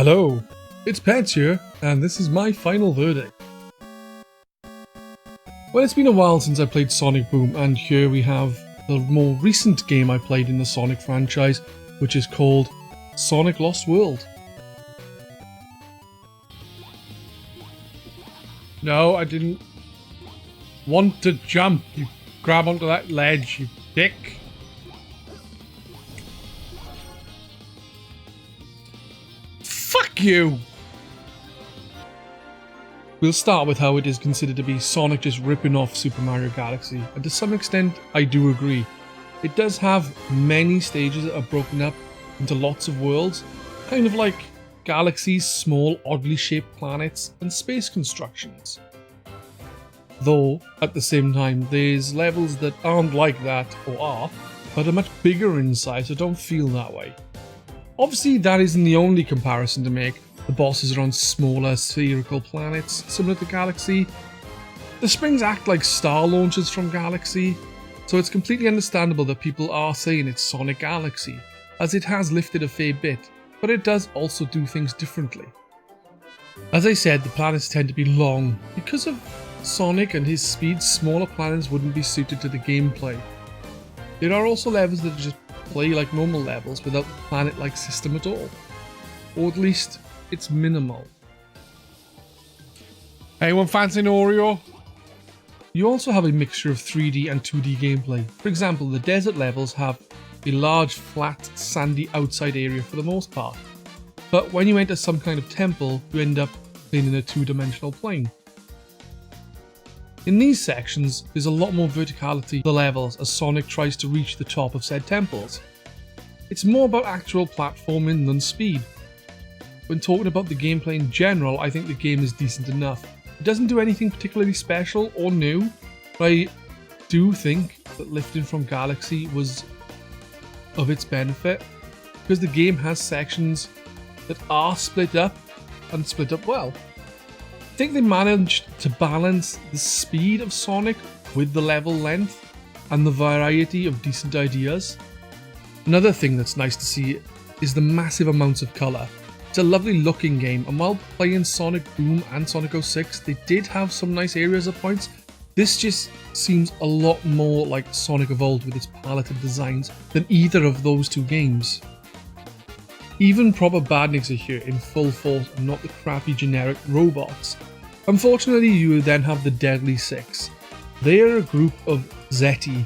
Hello, it's Pedz here, and this is my final verdict. Well, it's been a while since I played Sonic Boom, and here we have the more recent game I played in the Sonic franchise, which is called Sonic Lost World. No, I didn't want to jump. You grab onto that ledge, you dick. Fuck you! We'll start with how it is considered to be Sonic just ripping off Super Mario Galaxy, and to some extent I do agree. It does have many stages that are broken up into lots of worlds, kind of like Galaxy's small oddly shaped planets and space constructions. Though, at the same time, there's levels that aren't like that, or are, but are much bigger in size so don't feel that way. Obviously that isn't the only comparison to make. The bosses are on smaller spherical planets, similar to Galaxy. The springs act like star launchers from Galaxy, so it's completely understandable that people are saying it's Sonic Galaxy, as it has lifted a fair bit, but it does also do things differently. As I said, the planets tend to be long. Because of Sonic and his speed, smaller planets wouldn't be suited to the gameplay. There are also levels that just play like normal levels without the planet-like system at all. Or at least, it's minimal. Anyone fancy an Oreo? You also have a mixture of 3D and 2D gameplay. For example, the desert levels have a large, flat, sandy outside area for the most part. But when you enter some kind of temple, you end up playing in a two-dimensional plane. In these sections, there's a lot more verticality to the levels as Sonic tries to reach the top of said temples. It's more about actual platforming than speed. When talking about the gameplay in general, I think the game is decent enough. It doesn't do anything particularly special or new, but I do think that lifting from Galaxy was of its benefit, because the game has sections that are split up and split up well. I think they managed to balance the speed of Sonic with the level length and the variety of decent ideas. Another thing that's nice to see is the massive amounts of colour. It's a lovely looking game, and while playing Sonic Boom and Sonic 06, they did have some nice areas at points. This just seems a lot more like Sonic Evolved with its palette of designs than either of those two games. Even proper badniks are here in full force and not the crappy generic robots. Unfortunately, you then have the Deadly Six. They are a group of Zeti.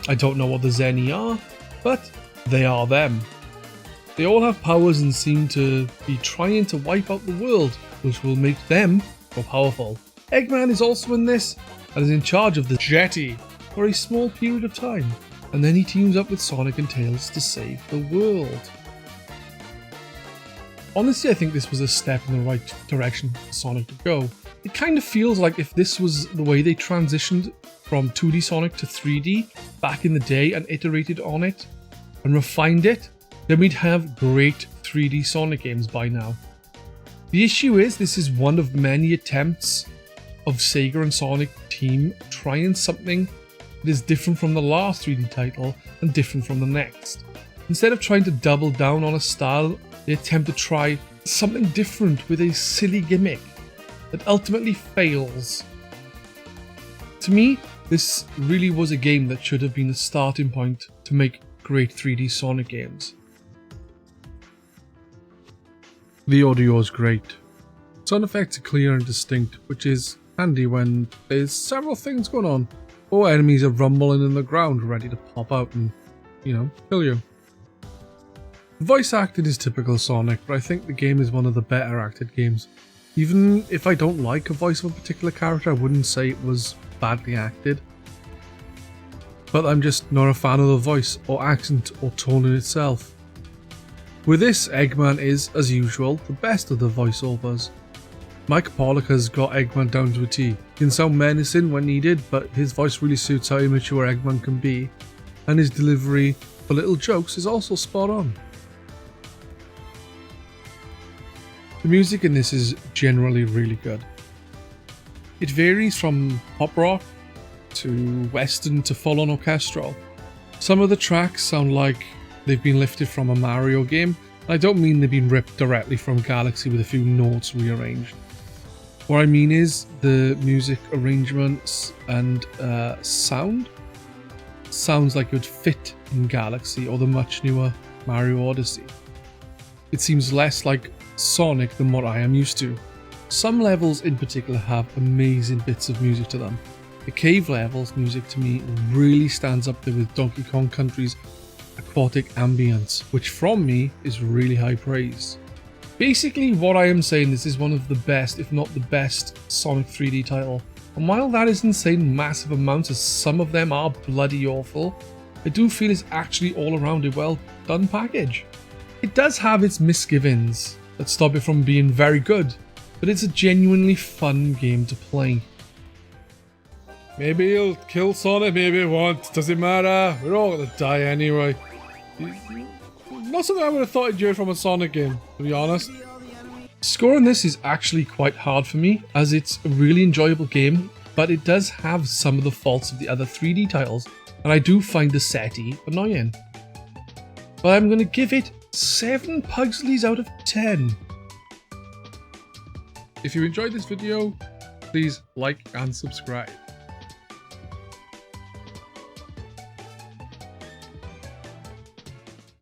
I don't know what the Zeni are, but they are them. They all have powers and seem to be trying to wipe out the world, which will make them more powerful. Eggman is also in this and is in charge of the Jetty for a small period of time, and then he teams up with Sonic and Tails to save the world. Honestly, I think this was a step in the right direction for Sonic to go. It kind of feels like if this was the way they transitioned from 2D Sonic to 3D back in the day and iterated on it and refined it, then we'd have great 3D Sonic games by now. The issue is this is one of many attempts of Sega and Sonic team trying something that is different from the last 3D title and different from the next. Instead of trying to double down on a style, they attempt to try something different with a silly gimmick that ultimately fails. To me, this really was a game that should have been the starting point to make great 3D Sonic games. The audio is great. Sound effects are clear and distinct, which is handy when there's several things going on, or enemies are rumbling in the ground ready to pop out and, kill you. The voice acting is typical Sonic, but I think the game is one of the better acted games. Even if I don't like a voice of a particular character, I wouldn't say it was badly acted. But I'm just not a fan of the voice, or accent, or tone in itself. With this, Eggman is, as usual, the best of the voiceovers. Mike Pollock has got Eggman down to a T. He can sound menacing when needed, but his voice really suits how immature Eggman can be, and his delivery for little jokes is also spot on. The music in this is generally really good. It varies from pop rock to western to full-on orchestral. Some of the tracks sound like they've been lifted from a Mario game, I don't mean they've been ripped directly from Galaxy with a few notes rearranged. What I mean is the music arrangements and sounds like it would fit in Galaxy or the much newer Mario Odyssey. It seems less like Sonic than what I am used to. Some levels in particular have amazing bits of music to them. The cave levels music to me really stands up there with Donkey Kong Country's aquatic ambience, which from me is really high praise. Basically what I am saying, this is one of the best, if not the best, Sonic 3D title. And while that isn't saying massive amounts, as some of them are bloody awful, I do feel it's actually all around a well done package. It does have its misgivings that stop it from being very good, but it's a genuinely fun game to play. Maybe he'll kill Sonic, maybe he won't, doesn't matter, we're all gonna die anyway. Not something I would have thought endured from a Sonic game, to be honest. Scoring this is actually quite hard for me, as it's a really enjoyable game, but it does have some of the faults of the other 3D titles, and I do find the SETI annoying. But I'm going to give it 7 Pugsleys out of 10. If you enjoyed this video, please like and subscribe.